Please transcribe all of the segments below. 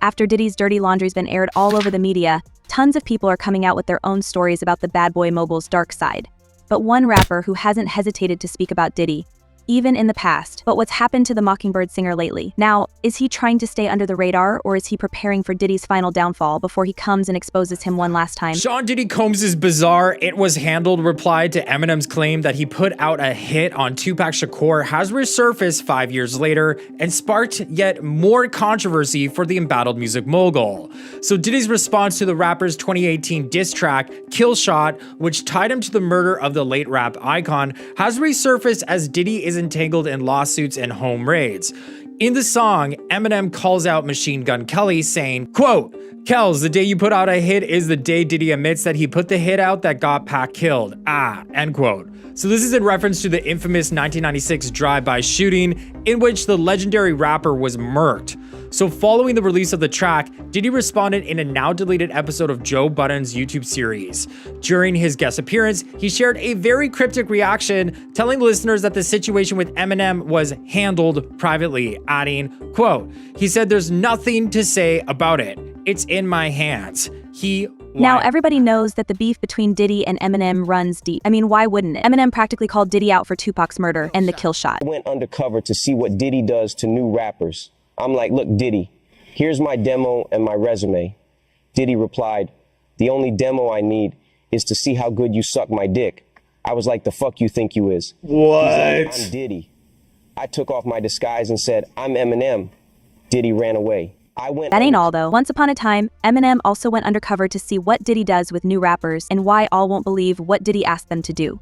After Diddy's dirty laundry's been aired all over the media, tons of people are coming out with their own stories about the bad boy mogul's dark side. But one rapper who hasn't hesitated to speak about Diddy, even in the past, but what's happened to the Mockingbird singer lately? Now, is he trying to stay under the radar, or is he preparing for Diddy's final downfall before he comes and exposes him one last time? Sean Diddy Combs' bizarre "it was handled" reply to Eminem's claim that he put out a hit on Tupac Shakur has resurfaced 5 years later and sparked yet more controversy for the embattled music mogul. So Diddy's response to the rapper's 2018 diss track, Kill Shot, which tied him to the murder of the late rap icon, has resurfaced as Diddy is entangled in lawsuits and home raids. In the song, Eminem calls out Machine Gun Kelly, saying, quote, "Kells, the day you put out a hit is the day Diddy admits that he put the hit out that got Pac killed. Ah," end quote. So this is in reference to the infamous 1996 drive-by shooting in which the legendary rapper was murked. So following the release of the track, Diddy responded in a now-deleted episode of Joe Budden's YouTube series. During his guest appearance, he shared a very cryptic reaction, telling listeners that the situation with Eminem was handled privately, adding, quote, he said, "There's nothing to say about it. It's in my hands. He won." Now, everybody knows that the beef between Diddy and Eminem runs deep. I mean, why wouldn't it? Eminem practically called Diddy out for Tupac's murder and the kill shot. I went undercover to see what Diddy does to new rappers. I'm like, "Look, Diddy, here's my demo and my resume." Diddy replied, "The only demo I need is to see how good you suck my dick." I was like, "The fuck you think you is?" What? He's like, "I'm Diddy." I took off my disguise and said, "I'm Eminem." Diddy ran away. That ain't all though. Once upon a time, Eminem also went undercover to see what Diddy does with new rappers and why all won't believe what Diddy asked them to do.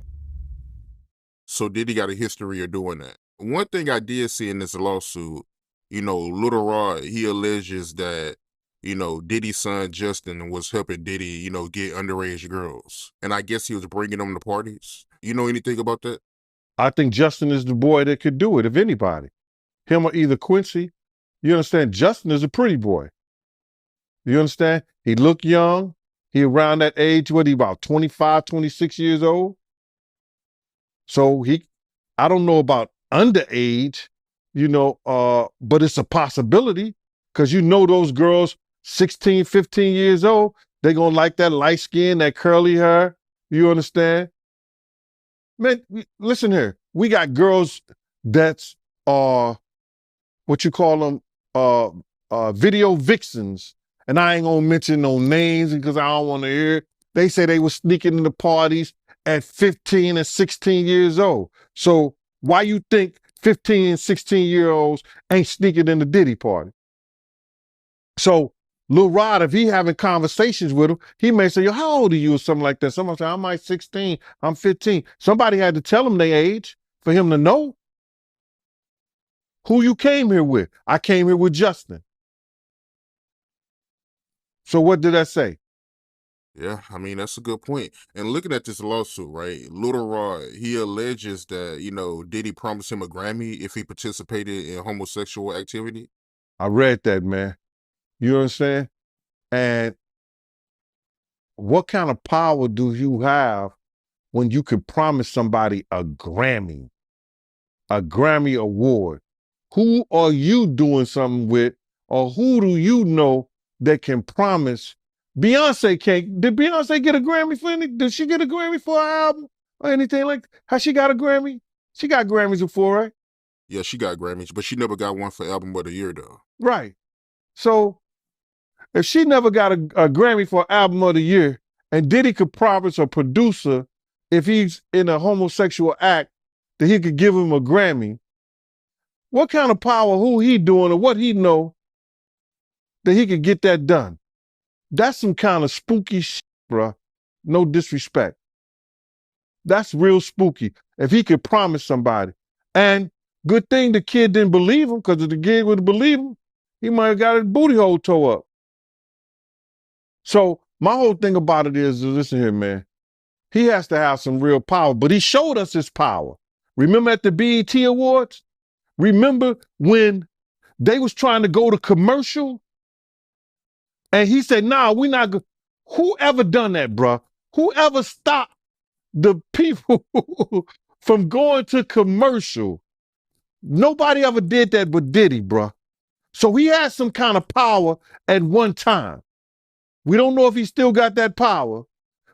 So Diddy got a history of doing that. One thing I did see in this lawsuit, Lil Rod, he alleges that, Diddy's son Justin was helping Diddy, get underage girls. And I guess he was bringing them to parties. You know anything about that? I think Justin is the boy that could do it, if anybody. Him or either Quincy. You understand? Justin is a pretty boy. You understand? He look young. He around that age, what, he about 25, 26 years old? So I don't know about underage, but it's a possibility because those girls 16, 15 years old, they're going to like that light skin, that curly hair. You understand? Man, listen here. We got girls that's, what you call them, video vixens. And I ain't going to mention no names because I don't want to hear it. They say they were sneaking into parties at 15 and 16 years old. So why you think 15 and 16-year-olds ain't sneaking in the Diddy party? So Lil Rod, if he having conversations with him, he may say, "Yo, how old are you?" or something like that. Somebody say, "I'm like 16, I'm 15. Somebody had to tell him their age for him to know. Who you came here with? I came here with Justin. So what did that say? Yeah, I mean, that's a good point. And looking at this lawsuit, right, Lil Rod, he alleges that, Diddy promised him a Grammy if he participated in homosexual activity. I read that, man. You understand? And what kind of power do you have when you can promise somebody a Grammy award? Who are you doing something with, or who do you know that can promise? Beyonce can't. Did Beyonce get a Grammy for anything? Did she get a Grammy for an album or anything like that? Has she got a Grammy? She got Grammys before, right? Yeah, she got Grammys, but she never got one for Album of the Year, though. Right. So if she never got a Grammy for Album of the Year, and Diddy could promise a producer, if he's in a homosexual act, that he could give him a Grammy, what kind of power, who he doing, or what he know that he could get that done? That's some kind of spooky shit, bruh. No disrespect. That's real spooky. If he could promise somebody. And good thing the kid didn't believe him, because if the kid would have believed him, he might have got his booty hole tore up. So my whole thing about it is, listen here, man. He has to have some real power, but he showed us his power. Remember at the BET Awards? Remember when they was trying to go to commercial? And he said, "Nah, we not go." Whoever done that, bruh? Whoever stopped the people from going to commercial? Nobody ever did that but Diddy, bruh. So he had some kind of power at one time. We don't know if he still got that power,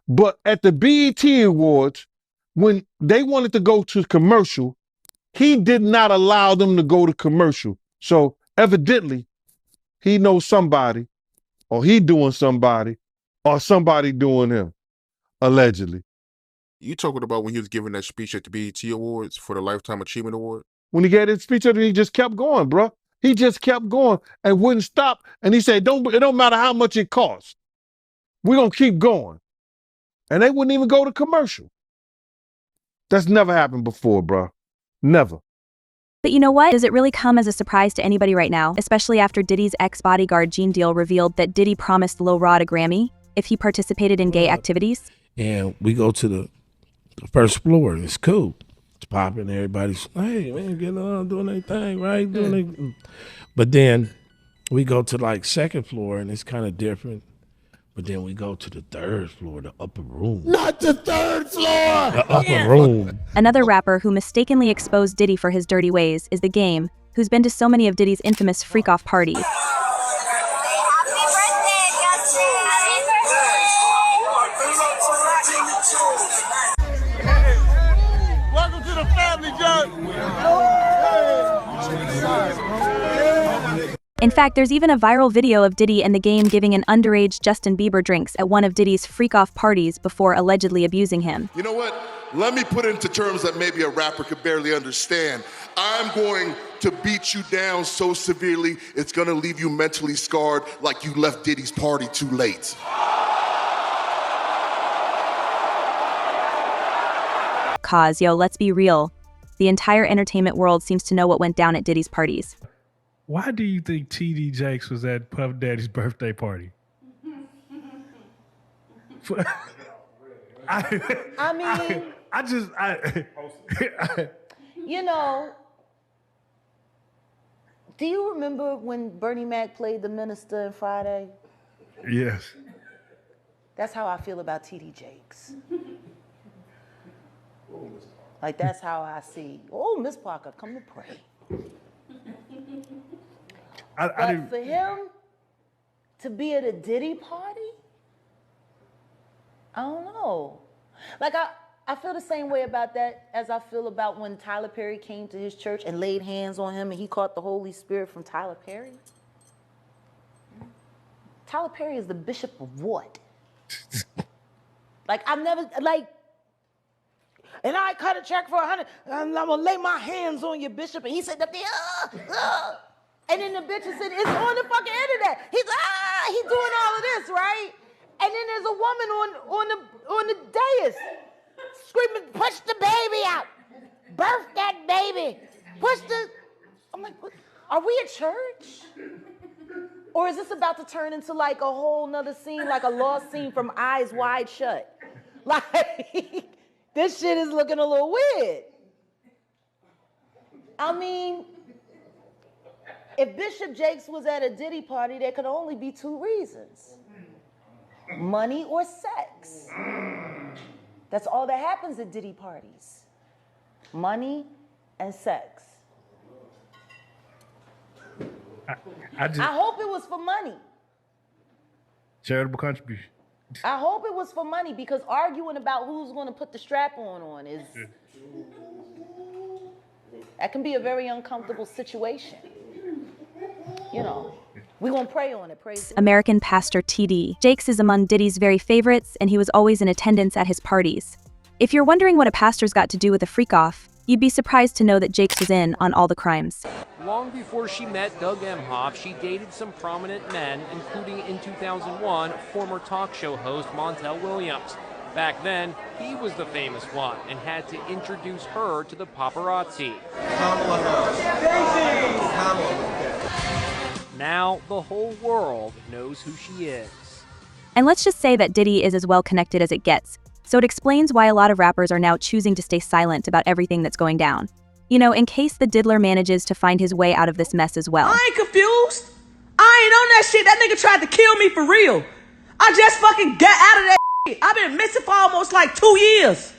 but at the BET Awards, when they wanted to go to commercial, he did not allow them to go to commercial. So evidently, he knows somebody, or he doing somebody, or somebody doing him, allegedly. You talking about when he was giving that speech at the BET Awards for the Lifetime Achievement Award? When he gave his speech, he just kept going, bro. He just kept going and wouldn't stop. And he said, it don't matter how much it costs. We're going to keep going. And they wouldn't even go to commercial. That's never happened before, bro. Never. But you know what? Does it really come as a surprise to anybody right now, especially after Diddy's ex-bodyguard Gene Deal revealed that Diddy promised Lil Rod a Grammy if he participated in gay activities? And we go to the first floor, and it's cool. It's popping. Everybody's, hey, man, getting on, doing their thing, right? But then we go to like second floor, and it's kind of different. But then we go to the third floor, the upper room. Not the third floor! The upper room. Another rapper who mistakenly exposed Diddy for his dirty ways is The Game, who's been to so many of Diddy's infamous freak-off parties. Welcome to the family, John. In fact, there's even a viral video of Diddy and The Game giving an underage Justin Bieber drinks at one of Diddy's freak-off parties before allegedly abusing him. You know what? Let me put it into terms that maybe a rapper could barely understand. I'm going to beat you down so severely, it's gonna leave you mentally scarred like you left Diddy's party too late. Cause, yo, let's be real. The entire entertainment world seems to know what went down at Diddy's parties. Why do you think TD Jakes was at Puff Daddy's birthday party? You know, do you remember when Bernie Mac played the minister in Friday? Yes. That's how I feel about TD Jakes. Like, that's how I see. Oh, Miss Parker, come to pray. But for him to be at a Diddy party, I don't know. Like, I feel the same way about that as I feel about when Tyler Perry came to his church and laid hands on him and he caught the Holy Spirit from Tyler Perry. Tyler Perry is the bishop of what? Like, I've never, like, and I cut a check for 100, and I'm gonna lay my hands on your bishop. And he said, and then the bitch said, it's on the fucking internet. He's doing all of this, right? And then there's a woman on the dais screaming, push the baby out. Birth that baby. I'm like, are we a church? Or is this about to turn into like a whole nother scene, like a lost scene from Eyes Wide Shut? Like, this shit is looking a little weird. I mean, if Bishop Jakes was at a Diddy party, there could only be two reasons. Money or sex. That's all that happens at Diddy parties. Money and sex. I hope it was for money. Charitable contribution. I hope it was for money, because arguing about who's going to put the strap on is, that can be a very uncomfortable situation. You know, we're going to pray on it. Praise American pastor TD Jakes is among Diddy's very favorites, and he was always in attendance at his parties. If you're wondering what a pastor's got to do with a freak-off, you'd be surprised to know that Jakes was in on all the crimes. Long before she met Doug Emhoff, she dated some prominent men, including in 2001, former talk show host Montel Williams. Back then, he was the famous one and had to introduce her to the paparazzi. Now, the whole world knows who she is. And let's just say that Diddy is as well connected as it gets, so it explains why a lot of rappers are now choosing to stay silent about everything that's going down. You know, in case the diddler manages to find his way out of this mess as well. I ain't confused. I ain't on that shit. That nigga tried to kill me for real. I just fucking got out of that shit. I've been missing for almost like 2 years.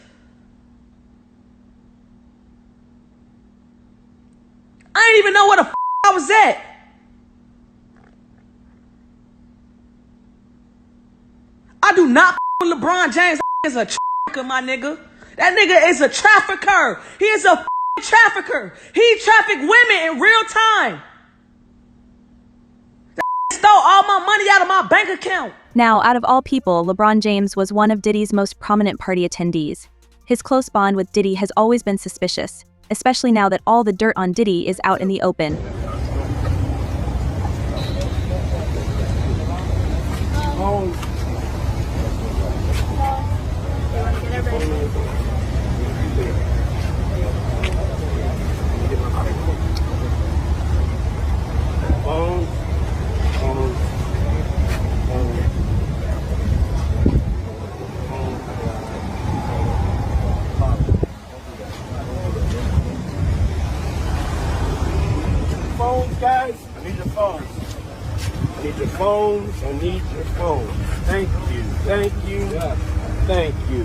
I didn't even know where the I was at. I do not with LeBron James. That is a trafficker, my nigga. That nigga is a trafficker. He is a trafficker. He trafficked women in real time. That stole all my money out of my bank account. Now, out of all people, LeBron James was one of Diddy's most prominent party attendees. His close bond with Diddy has always been suspicious, especially now that all the dirt on Diddy is out in the open. Phones, guys. I need your phones. I need your phones. I need your phones. Thank you. Thank you. Thank you.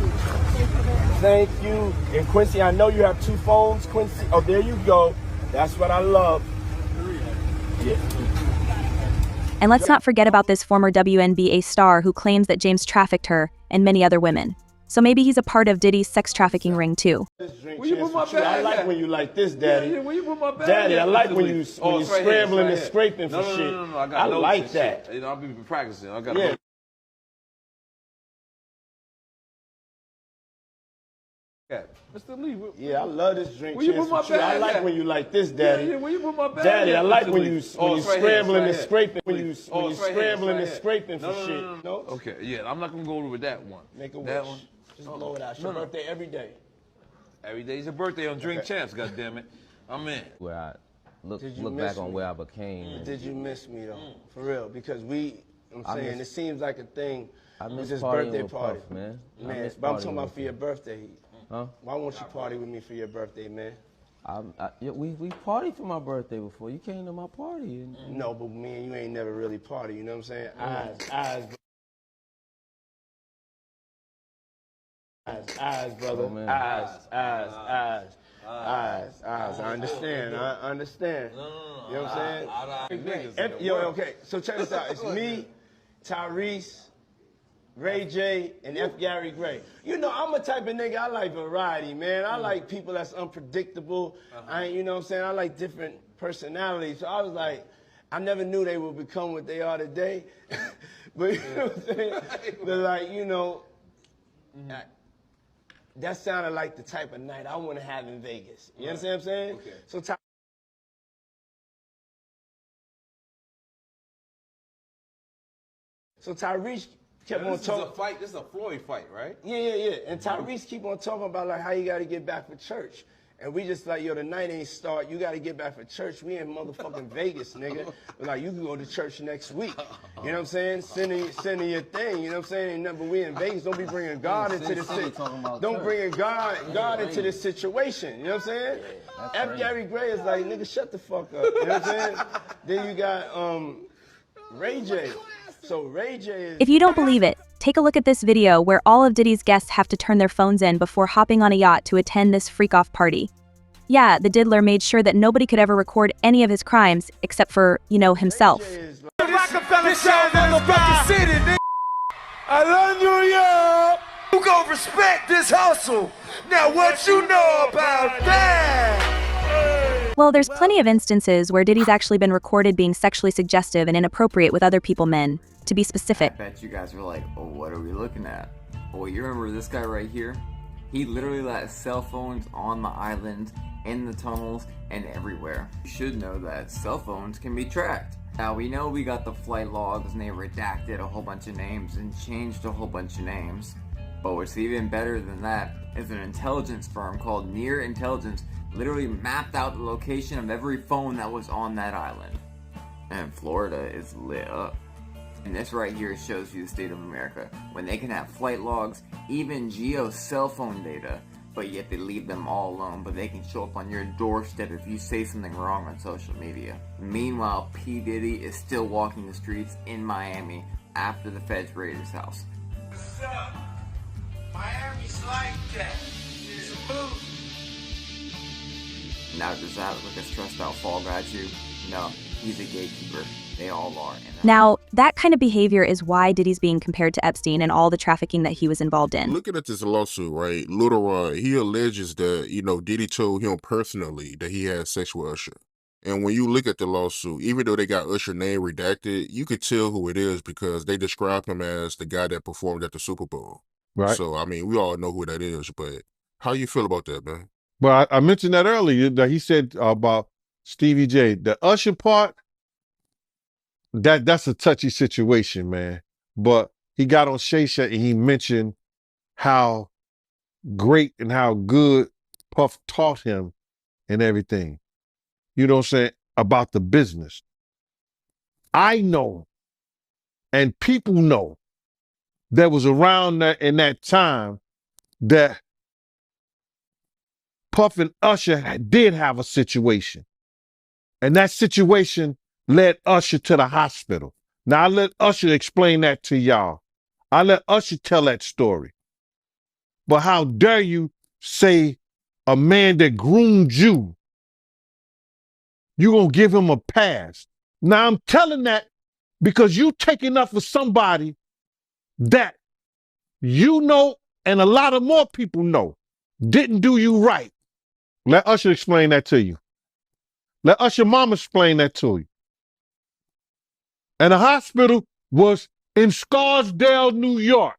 Thank you. And Quincy, I know you have 2 phones, Quincy. Oh, there you go. That's what I love. Yeah. And let's not forget about this former WNBA star who claims that James trafficked her and many other women. So maybe he's a part of Diddy's sex trafficking ring too. I like when you like this, Daddy. Daddy, I like when you scrambling and scraping for shit. No. I like that. You know, I'll be practicing. I got Mr. Lee. Yeah, I love this drink. Will you put my bag? I like when you like this, Daddy. Will you put my bag? Daddy, I like when you right scrambling here, and scraping. When you right scrambling here, and scraping for no. shit. No? Okay, yeah, I'm not gonna go over that one. Make a that wish. one. Just blow it out. It's your birthday every day. Every day's your birthday on Drink Champs, goddammit. I'm in. Where I look back on where I became. Did you miss me though? For real, because I'm saying it seems like a thing. I miss this partying birthday with party, Puff, man. Man, but I'm talking about for your birthday. Huh? Why won't you party with me for your birthday, man? We partied for my birthday before. You came to my party. No, but me and you ain't never really party. You know what I'm saying? Eyes, brother. Oh, man. Eyes. I understand. You know what I'm saying? Okay. So check this out. It's me, Tyrese, Ray J, and F. Gary Gray. You know, I'm a type of nigga, I like variety, man. I like people that's unpredictable. You know what I'm saying? I like different personalities. So I was like, I never knew they would become what they are today. But you know what I'm saying? But like, you know, that sounded like the type of night I want to have in Vegas. You understand what I'm saying? Okay. So Tyrese kept on talking. This is a fight. This is a Floyd fight, right? Yeah. And Tyrese keep on talking about like how you got to get back for church. And we just like, yo, the night ain't start. You got to get back for church. We in motherfucking Vegas, nigga. But like, you can go to church next week. You know what I'm saying? Sending your thing. You know what I'm saying? Ain't nothing but we in Vegas. Don't be bringing God into this situation. Don't bring God into this situation. You know what I'm saying? F. Gary Gray is like, nigga, shut the fuck up. You know what I'm saying? Then you got Ray J. So Ray J is... If you don't believe it, take a look at this video where all of Diddy's guests have to turn their phones in before hopping on a yacht to attend this freak-off party. Yeah, the diddler made sure that nobody could ever record any of his crimes except for, you know, himself. I love New York. You gon' respect this hustle. Now what you know about that? Well, there's plenty of instances where Diddy's actually been recorded being sexually suggestive and inappropriate with other people men, to be specific. I bet you guys were like, oh, what are we looking at? Oh, you remember this guy right here? He literally let cell phones on the island, in the tunnels, and everywhere. You should know that cell phones can be tracked. Now, we know we got the flight logs and they redacted a whole bunch of names and changed a whole bunch of names. But what's even better than that is an intelligence firm called Near Intelligence literally mapped out the location of every phone that was on that island. And Florida is lit up. And this right here shows you the state of America, when they can have flight logs, even geo cell phone data, but yet they leave them all alone, but they can show up on your doorstep if you say something wrong on social media. Meanwhile, PDidy is still walking the streets in Miami after the feds raided his house. What's up? Miami's like that. It's a move. Now does that look like a stressed out fall guy to you? No. He's a gatekeeper. They all are. Now, that kind of behavior is why Diddy's being compared to Epstein and all the trafficking that he was involved in. Looking at this lawsuit, right, Lil Rod, he alleges that, Diddy told him personally that he had sex with Usher. And when you look at the lawsuit, even though they got Usher's name redacted, you could tell who it is because they describe him as the guy that performed at the Super Bowl. Right. So, I mean, we all know who that is, but how you feel about that, man? But I mentioned that earlier, that he said about Stevie J. The Usher part, that's a touchy situation, man. But he got on Shay Shay and he mentioned how great and how good Puff taught him and everything. You know what I'm saying? About the business. I know, and people know, that was around in that time that Puff and Usher did have a situation. And that situation led Usher to the hospital. Now, I let Usher explain that to y'all. I let Usher tell that story. But how dare you say a man that groomed you, you gonna give him a pass? Now, I'm telling that because you taking up for somebody that you know and a lot of more people know didn't do you right. Let Usher explain that to you. Let Usher mama explain that to you. And the hospital was in Scarsdale, New York.